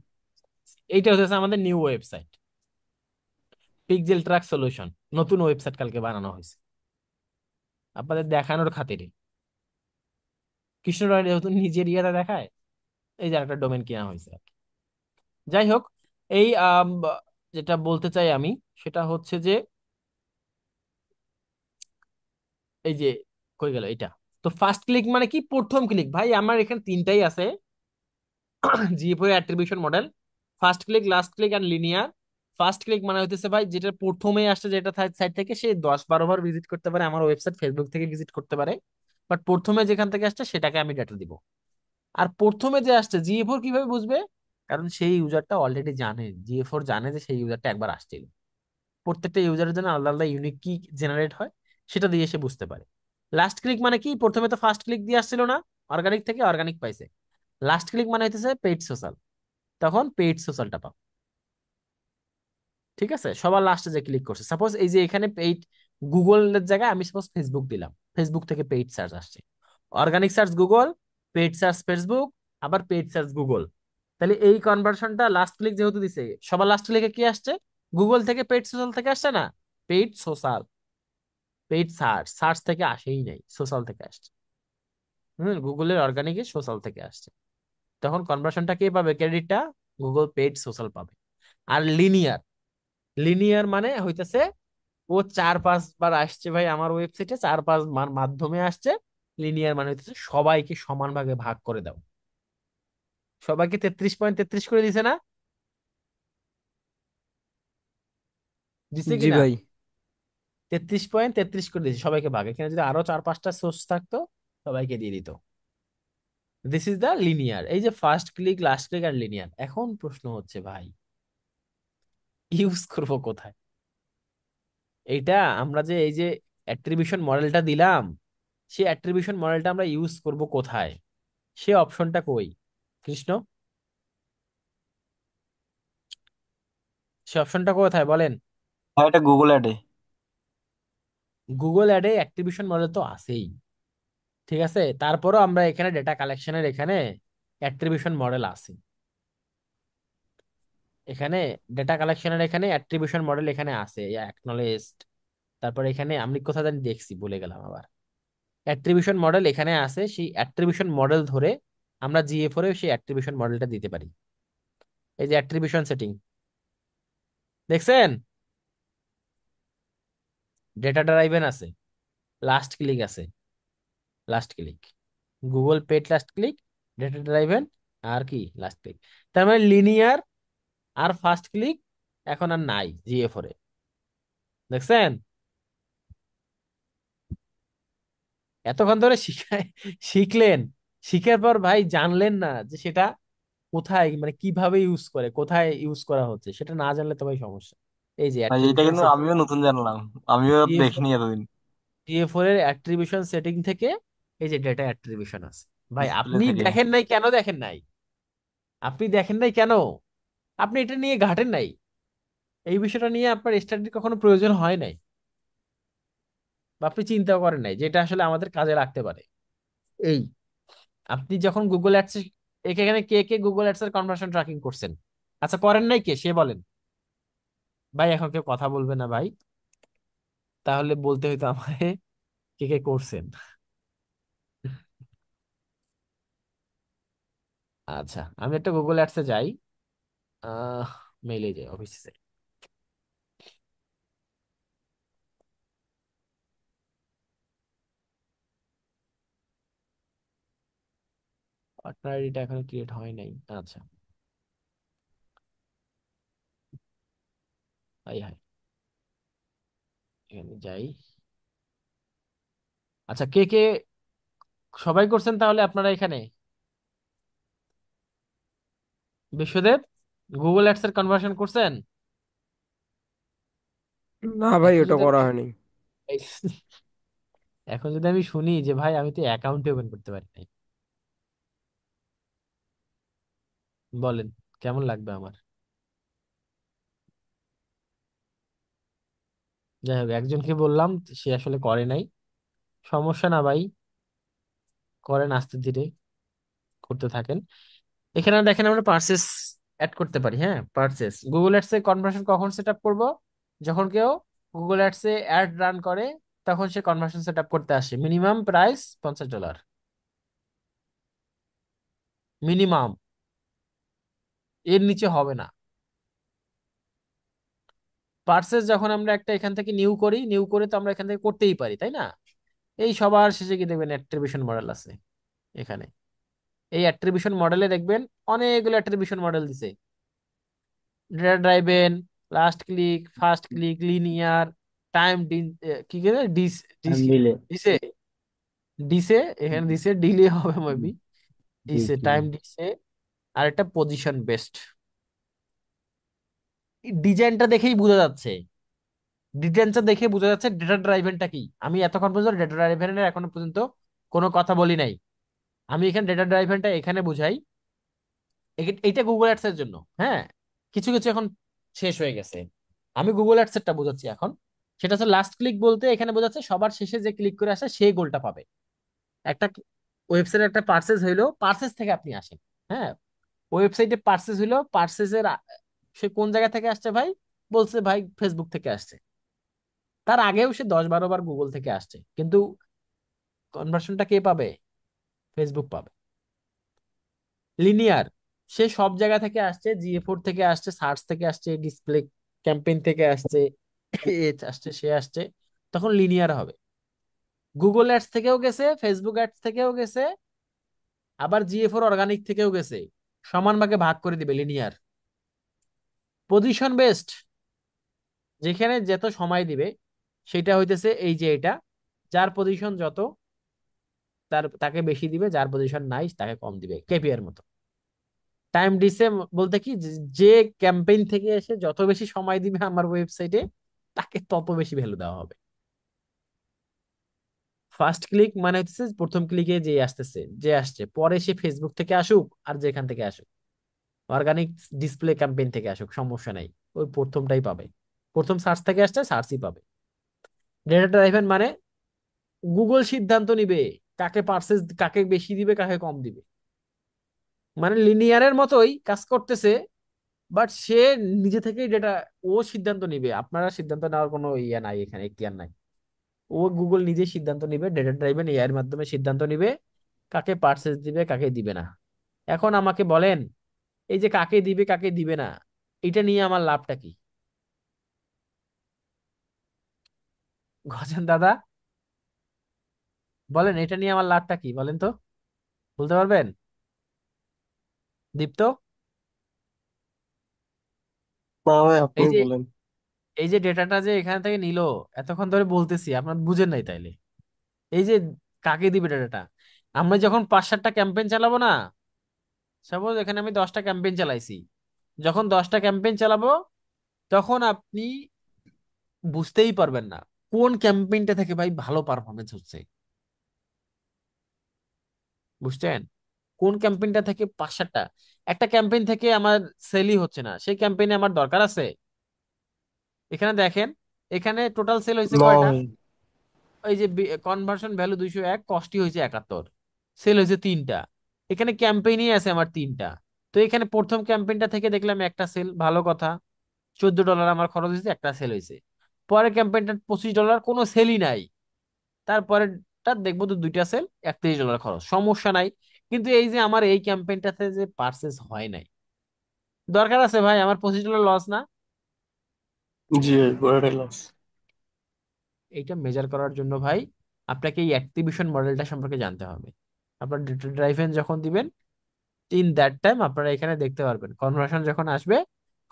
A: এইটা হচ্ছে আমাদের new website, pixel track solution, নতুন ওয়েবসাইট কালকে বানানো হয়েছে আপনাদের দেখানোর খাতিরে। কৃষ্ণ রয় যেহেতু নিজের ইয়েটা দেখায়, এই যে একটা ডোমেন কেনা হয়েছে আর কি। যাই হোক, এই যেটা বলতে চাই আমি, সেটা হচ্ছে যে এই যে কই গেল এটা। তো ফার্স্ট ক্লিক মানে কি, প্রথম ক্লিক ভাই আমার এখানে তিনটাই আছে, জিএফও attribution model, first click, last click and linear. First click মানে হইতেছে ভাই যেটা প্রথমে আসছে, যেটা সাইট থেকে সে 10-12 বার ভিজিট করতে পারে, আমার ওয়েবসাইট ফেসবুক থেকে ভিজিট করতে পারে, বাট প্রথমে যেখান থেকে আসছে সেটাকে আমি ডাটা দিব। আর প্রথমে যে আসছে জিএফওর কিভাবে বুঝবে? কারণ সেই ইউজারটা অলরেডি জানে, জিএফওর জানে যে সেই ইউজারটা একবার আসছিল। প্রত্যেকটা ইউজারের জন্য আলাদা আলাদা ইউনিক কি জেনারেট হয়, সেটা দিয়ে সে বুঝতে পারে। লাস্ট ক্লিক মানে কি, প্রথমে তো ফার্স্ট ক্লিক দিয়ে আসছিল না, অর্গানিক থেকে অর্গানিক পাইছে। লাস্ট ক্লিক মানে হইতেছে পেইড সোশ্যাল, তখন পেইড সোশ্যালটা পাবে। ঠিক আছে, সবার লাস্টে যে ক্লিক করছে, সাপোজ এই যে এখানে পেইড গুগলের জায়গায় আমি সাপোজ ফেসবুক দিলাম, ফেসবুক থেকে পেইড সার্চ আসছে, organic search Google, paid search Facebook, আবার পেইড সার্চ গুগল। তাহলে এই কনভার্সনটা লাস্ট ক্লিক যেহেতু দিছে, সবার লাস্ট ক্লিকে কি আসছে? গুগল থেকে পেইড সোশ্যাল থেকে আসছে না, paid social, paid search, search থেকে আসেই নাই, সোশ্যাল থেকে আসছে। গুগলের অর্গানিকে সোশ্যাল থেকে আসছে, তখন কনভার্সনটা কে পাবে ক্রেডিটটা? গুগল পেইড সোশ্যাল পাবে। আর লিনিয়ার, লিনিয়ার মানে হইতেছে ও 4-5 বার আসছে ভাই আমার ওয়েবসাইটে, 4-5 বার মাধ্যমে আসছে। লিনিয়ার মানে হইতেছে সবাইকে সমান ভাগে ভাগ করে দাও। সবাইকে 33.33 করে দিছে না, দিছে
E: জি
A: কিনা?
E: ভাই।
A: 33.33 করে দিছে সবাইকে ভাগ, এখানে যদি আরো 4-5টা সোর্স থাকতো সবাইকে দিয়ে দিত। দিস ইজ দা লিনিয়ার, এই যে ফার্স্ট ক্লিক, লাস্ট ক্লিক আর লিনিয়ার। এখন প্রশ্ন হচ্ছে ভাই, ইউজ করব কোথায় এইটা? আমরা যে এই যে অ্যাট্রিবিউশন মডেলটা দিলাম, সেই অ্যাট্রিবিউশন মডেলটা আমরা ইউজ করব কোথায়? সে অপশনটা কই কৃষ্ণ? সে অপশনটা কোথায় বলেন?
B: হ্যাঁ, এটা গুগল অ্যাডে।
A: গুগল অ্যাডে অ্যাট্রিবিউশন মডেল তো আছেই, ঠিক আছে, তারপরও আমরা এখানে ডেটা কালেকশনের এখানে অ্যাট্রিবিউশন মডেল আছে, এখানে ডেটা কালেকশনের এখানে অ্যাট্রিবিউশন মডেল এখানে আছে, অ্যাকনলেজড। তারপর এখানে আমি কোথা জানি দেখছি, ভুলে গেলাম আবার। অ্যাট্রিবিউশন মডেল এখানে আছে, সেই অ্যাট্রিবিউশন মডেল ধরে আমরা জিএফ এ সেই অ্যাট্রিবিউশন মডেলটা দিতে পারি। এই যে অ্যাট্রিবিউশন সেটিং, দেখছেন? ডেটা ড্রাইভেন আছে, লাস্ট ক্লিক আছে, last click, Google paid last click, data driven, আর কি লাস্ট ক্লিক। তার মানে লিনিয়ার আর ফার্স্ট ক্লিক এখন আর নাই জিএফ এ, দেখছেন? এতক্ষণ ধরে শিখলেন, শিখার পর ভাই জানলেন না যে সেটা কোথায়, মানে কিভাবে ইউজ করে, কোথায় ইউজ করা হচ্ছে, সেটা না জানলে তো ভাই সমস্যা। এই যে
B: ভাই এটা
A: অ্যাট্রিবিউশন
B: কিন্তু
A: সেটিং,
B: আমিও নতুন জানলাম, আমিও দেখিনি এতদিন।
A: GA4 এর অ্যাট্রিবিউশন সেটিং থেকে এই যে ডেটা অ্যাট্রিবিউশন আছে। ভাই
B: ডিসপ্লে
A: আপনি
B: থেকে।
A: দেখেন নাই কেন? দেখেন নাই, আপনি দেখেন নাই কেন? আপনি এটা নিয়ে ঘাটেন নাই, এই বিষয়টা নিয়ে আপনার স্টাডির কখনো প্রয়োজন হয় নাই, বা আপনি চিন্তাও করেন নাই যে এটা আসলে আমাদের কাজে লাগতে পারে। এই আপনি যখন গুগল অ্যাডস, এখানে কে কে গুগল অ্যাডস এর কনভার্সন ট্র্যাকিং করছেন? আচ্ছা করেন নাই কে, সে বলেন। ভাই এখন কেউ কথা বলবে না ভাই, তাহলে বলতে হইতো আমাকে কে কে করছেন। আচ্ছা আমি একটা গুগল অ্যাডসে যাই, আহ মেইলে যাই, অফিসে। পার্টনার আইডিটা এখনো ক্রিয়েট হয় নাই। আচ্ছা, হাই হাই, এখানে যাই। আচ্ছা কে কে সবাই করছেন তাহলে আপনারা এখানে? বিশ্বদেব, গুগল অ্যাডস এর কনভার্সন করছেন?
D: না ভাই,
A: এখন
D: ওটা
A: যদি
D: করা
A: আমি
D: হয়নি।
A: এখন যদি আমি শুনি যে ভাই আমি তো অ্যাকাউন্ট ওপেন করতে পারি নাই, বলেন কেমন লাগবে আমার? যাই হোক, একজনকে বললাম, সে আসলে করে নাই। সমস্যা না ভাই, করেন আস্তে ধীরে, করতে থাকেন। এখানে দেখেন আমরা পার্সেস অ্যাড করতে পারি। হ্যাঁ, পার্সেস গুগল অ্যাডস এ কনভার্সন কখন সেট আপ করবো? যখন কেউ গুগল অ্যাডস এ অ্যাড রান করে, তখন সে কনভার্সন সেট আপ করতে আসে। মিনিমাম প্রাইস $50, মিনিমাম, এর নিচে হবে না। পার্সেস যখন আমরা একটা এখান থেকে নিউ করি, নিউ করে তো আমরা এখান থেকে করতেই পারি, তাই না? এই সবার শেষে কি দেখবেন অ্যাট্রিবিউশন মডেল আছে এখানে। এই অ্যাট্রিবিউশন মডেলে দেখবেন অনেকগুলো অ্যাট্রিবিউশন মডেল দিছে। Data driven, last click, first click, linear, time, কি কি ডিস, ডিস,
C: টাইম দিলে।
A: ডিসে, ডিসে, এখানে দিসে ডিলে হবে মেবি, ডিসে
C: দিছি।
A: টাইম, ডিসে। আর একটা পজিশন বেসড। ডিজাইনটা দেখেই বোঝা যাচ্ছে, ডিজাইনটা দেখে বোঝা যাচ্ছে ডেটা ড্রাইভেনটা কি। আমি এতক্ষণ পর্যন্ত ডেটা ড্রাইভেনের এখনো পর্যন্ত কোনো কথা বলি নাই। আমি এখানে ডেটা ড্রাইভেনটা এখানে বুঝাই। এইটা গুগল অ্যাডস এর জন্য। হ্যাঁ, কিছু কিছু এখন শেষ হয়ে গেছে। আমি গুগল অ্যাডস এরটা বোঝাচ্ছি এখন। সেটা হচ্ছে লাস্ট ক্লিক বলতে এখানে বোঝাচ্ছে সবার শেষে যে ক্লিক করে আসে সে গোলটা পাবে। একটা ওয়েবসাইটে একটা পার্সেস হইলো, পার্সেস থেকে আপনি আসেন। হ্যাঁ, ওয়েবসাইটে পার্সেস হইলো, পার্সেসের সে কোন জায়গা থেকে আসছে ভাই? বলছে ভাই ফেসবুক থেকে আসছে। তার আগেও সে 10-12 বার গুগল থেকে আসছে, কিন্তু কনভার্সনটা কে পাবে? ফেসবুক পাবে। লিনিয়ার, সে সব জায়গা থেকে আসছে, GA4 থেকে আসছে, সার্চ থেকে আসছে, ডিসপ্লে ক্যাম্পেইন থেকে আসছে, এজ আসছে, সে আসছে, তখন লিনিয়ার হবে। গুগল অ্যাডস থেকেও গেছে, ফেসবুক অ্যাডস থেকেও গেছে, আবার GA4 অর্গানিক থেকেও গেছে, সমান ভাগে ভাগ করে দিবে লিনিয়ার। পজিশন বেসড, যেখানে যত সময় দিবে সেটা হইতেছে এই যে এটা, যার পজিশন যত তাকে বেশি দিবে, যার পজিশন নাই তাকে কম দিবে, কেপিআর মতো। টাইম ডিসে বলতে কি, যে ক্যাম্পেইন থেকে এসে যত বেশি সময় দিবে আমার ওয়েবসাইটে, তাকে তত বেশি ভ্যালু দেওয়া হবে। ফার্স্ট ক্লিক মানে হচ্ছে প্রথম ক্লিকে যে আসতেছে, যে আসছে, পরে সে ফেসবুক থেকে আসুক আর যেখান থেকে আসুক, অর্গানিক ডিসপ্লে ক্যাম্পেইন থেকে আসুক, সমস্যা নাই, ওই প্রথমটাই পাবে। প্রথম সার্চ থেকে আসছে, সার্চই পাবে। ডেটা ড্রাইভেন মানে গুগল সিদ্ধান্ত নিবে কাকে পার্সেস, কাকে বেশি দিবে কাকে কম দিবে। মানে লিনিয়ারের মতোই কাজ করতেছে, বাট সে নিজে থেকেই ডেটা, ও সিদ্ধান্ত নিবে, আপনারা সিদ্ধান্ত নেওয়ার কোনো ইয়ে নাই, এখানে এখতিয়ার নাই। ও গুগল নিজে সিদ্ধান্ত নিবে, ডেটা ড্রাইভেন এআই এর মাধ্যমে সিদ্ধান্ত নিবে কাকে পার্সেস দিবে কাকে দিবে না। এখন আমাকে বলেন, এই যে কাকে দিবে কাকে দিবে না, এটা নিয়ে আমার লাভটা কি? গজেন দাদা, বলেন এটা নিয়ে আমার লাভটা কি, বলেন তো, বলতে পারবেন? দীপ্ত,
D: না ভাই, আপনি
A: এই যে
D: বলেন।
A: এই যে ডেটাটা যে এখান থেকে নিল, এতক্ষণ ধরে বলতেছি আপনার বুঝেন নাই তাইলে? এই যে কাকে দিবে ডেটাটা, আমরা যখন 5-7টা ক্যাম্পেইন চালাবো না, সাপোজ এখানে আমি 10টা ক্যাম্পেইন চালাইছি, যখন 10টা ক্যাম্পেইন চালাবো, তখন আপনি বুঝতেই পারবেন না কোন ক্যাম্পেইনটা থেকে ভাই ভালো পারফরমেন্স হচ্ছে। বুঝছেন? কোন ক্যাম্পেইনটা থেকে 5-7টা, একটা ক্যাম্পেইন থেকে আমার সেলই হচ্ছে না, সেই ক্যাম্পেইনে আমার দরকার আছে? এখানে দেখেন, এখানে টোটাল সেল হয়েছে
D: না
A: কয়টা?
D: ভাই।
A: ওই যে কনভার্সন ভ্যালু 201, কস্টই হয়েছে 71, সেল হয়েছে 3টা। এখানে ক্যাম্পেইনই আছে আমার 3টা। তো এখানে প্রথম ক্যাম্পেইনটা থেকে দেখলাম একটা সেল, ভালো কথা, $14 আমার খরচ হয়েছে, একটা সেল হয়েছে। পরের ক্যাম্পেইনটা $25, কোনো সেলই নাই। তারপরেরটা দেখবো তো 2টা সেল, $31 খরচ, সমস্যা নাই। কিন্তু এই যে আমার এই ক্যাম্পেইনটাতে যে পার্সেস হয় নাই, দরকার আছে ভাই, আমার $25 লস না?
D: জি ভাই, পুরোটাই লস।
A: এইটা মেজার করার জন্য ভাই আপনাকে এই অ্যাক্টিভিশন মডেলটা সম্পর্কে জানতে হবে। আপনার ডেটা ড্রাইভেন যখন দিবেন, ইন দ্যাট টাইম আপনারা এখানে দেখতে পারবেন কনভার্সন যখন আসবে,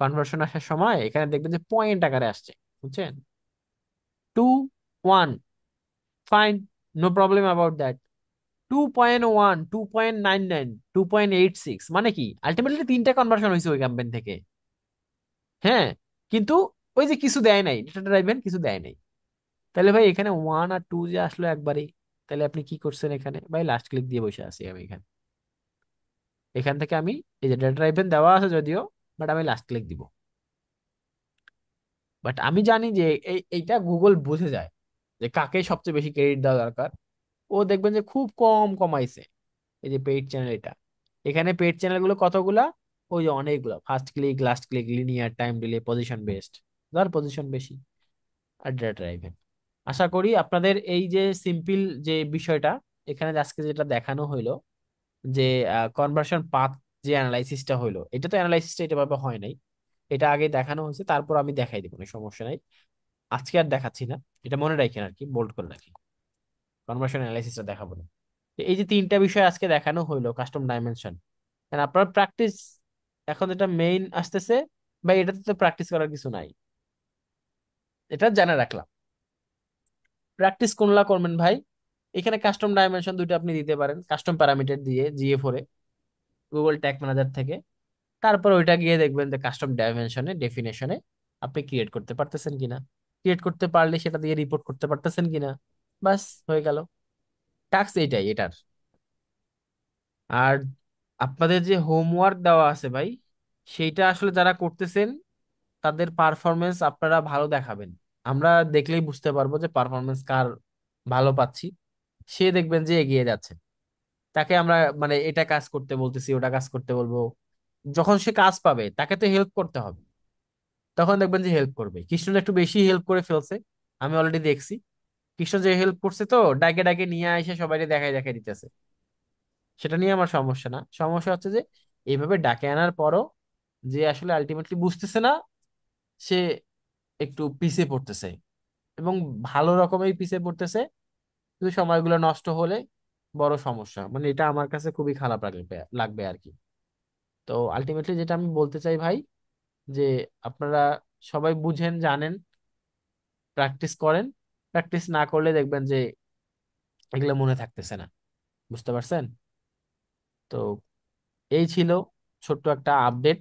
A: কনভার্সন আসার সময় এখানে দেখবেন যে পয়েন্ট আকারে আসছে। বুঝছেন? 2-1, fine, no problem about that. 2.1, 2.99, 2.86, মানে কি আলটিমেটলি 3টা কনভার্সন হয়েছে ওই ক্যাম্পেইন থেকে। হ্যাঁ, কিন্তু ওই যে কিছু দেয় নাই, ডেটা ড্রাইভেন কিছু দেয় নাই। তাহলে ভাই এখানে 1 আর 2 যে আসলো একবারেই, তাহলে আপনি কি করছেন এখানে ভাই? লাস্ট ক্লিক দিয়ে বসে আছি আমি এখানে। এখান থেকে আমি, এই যে ডেটা টাইপের দেওয়া আছে যদিও, বাট আমি লাস্ট ক্লিক দিব। বাট আমি জানি যে এইটা গুগল বুঝে যায় যে কাকে সবচেয়ে বেশি ক্রেডিট দেওয়া দরকার। ও দেখবেন যে খুব কম কমাইছে এই যে পেইড চ্যানেল এটা। এখানে পেইড চ্যানেল গুলো কতগুলা? ওই যে অনেকগুলো, first click, last click, linear, time delay, position based, ধর পজিশন বেশি, আর ডেটা ড্রাইভেন। আশা করি আপনাদের এই যে সিম্পল যে বিষয়টা এখানে আজকে যেটা দেখানো হইলো, যে কনভার্সন পাথ যে অ্যানালাইসিসটা হইলো, এটা তো অ্যানালাইসিসটা এটা ভাবে হয় নাই, এটা আগে দেখানো হয়েছে, তারপর আমি দেখাই দিব, কোনো সমস্যা নাই। আজকে আর দেখাচ্ছি না, এটা মনে রাখেন আর কি, বোল্ড করে রাখি, কনভার্সন অ্যানালাইসিসটা দেখাবো না। তো এই যে 3টা বিষয় আজকে দেখানো হইলো, কাস্টম ডাইমেনশন, আপনার প্র্যাকটিস এখন যেটা মেইন আসতেছে, বা এটাতে তো প্র্যাকটিস করার কিছু নাই, এটা জানা রাখলাম। প্র্যাকটিস কোনলা করবেন ভাই? এখানে কাস্টম ডাইমেনশন 2টা আপনি দিতে পারেন কাস্টম প্যারামিটার দিয়ে, GA4 এ, গুগল ট্যাগ ম্যানেজার থেকে। তারপর ওইটা গিয়ে দেখবেন যে কাস্টম ডাইমেনশনে, ডেফিনেশনে আপনি ক্রিয়েট করতে পারতেছেন কিনা। ক্রিয়েট করতে পারলে সেটা দিয়ে রিপোর্ট করতে পারতেছেন কিনা, বাস, হয়ে গেল। টাস্ক এইটাই এটার। আর আপনাদের যে হোমওয়ার্ক দেওয়া আছে ভাই, সেইটা আসলে যারা করতেছেন তাদের পারফরমেন্স আপনারা ভালো দেখাবেন। আমরা দেখলেই বুঝতে পারবো যে পারফরমেন্স কার ভালো পাচ্ছি। সে দেখবেন যে এগিয়ে যাচ্ছে, তাকে আমরা মানে এটা কাজ করতে বলতেছি, ওটা কাজ করতে বলবো, যখন সে কাজ পাবে তাকে তো হেল্প করতে হবে, তখন দেখবেন যে হেল্প করবে। কৃষ্ণ একটু বেশি হেল্প করে ফেলছে, আমি অলরেডি দেখছি। কৃষ্ণ যে হেল্প করছে তো ডাকে ডাকে নিয়ে এসে সবাই দেখাই দেখাই দিতেছে, সেটা নিয়ে আমার সমস্যা না। সমস্যা হচ্ছে যে এইভাবে ডাকে আনার পরও যে আসলে আলটিমেটলি বুঝতেছে না, সে একটু পিছিয়ে পড়তেছে, এবং ভালো রকমের পিছিয়ে পড়তেছে। কিন্তু সময়গুলো নষ্ট হলে বড় সমস্যা, মানে এটা আমার কাছে খুবই খারাপ লাগবে লাগবে আর কি। তো আলটিমেটলি যেটা আমি বলতে চাই ভাই, যে আপনারা সবাই বুঝেন, জানেন, প্র্যাকটিস করেন। প্র্যাকটিস না করলে দেখবেন যে এগুলো মনে থাকতেছে না। বুঝতে পারছেন? তো এই ছিল ছোট্ট একটা আপডেট।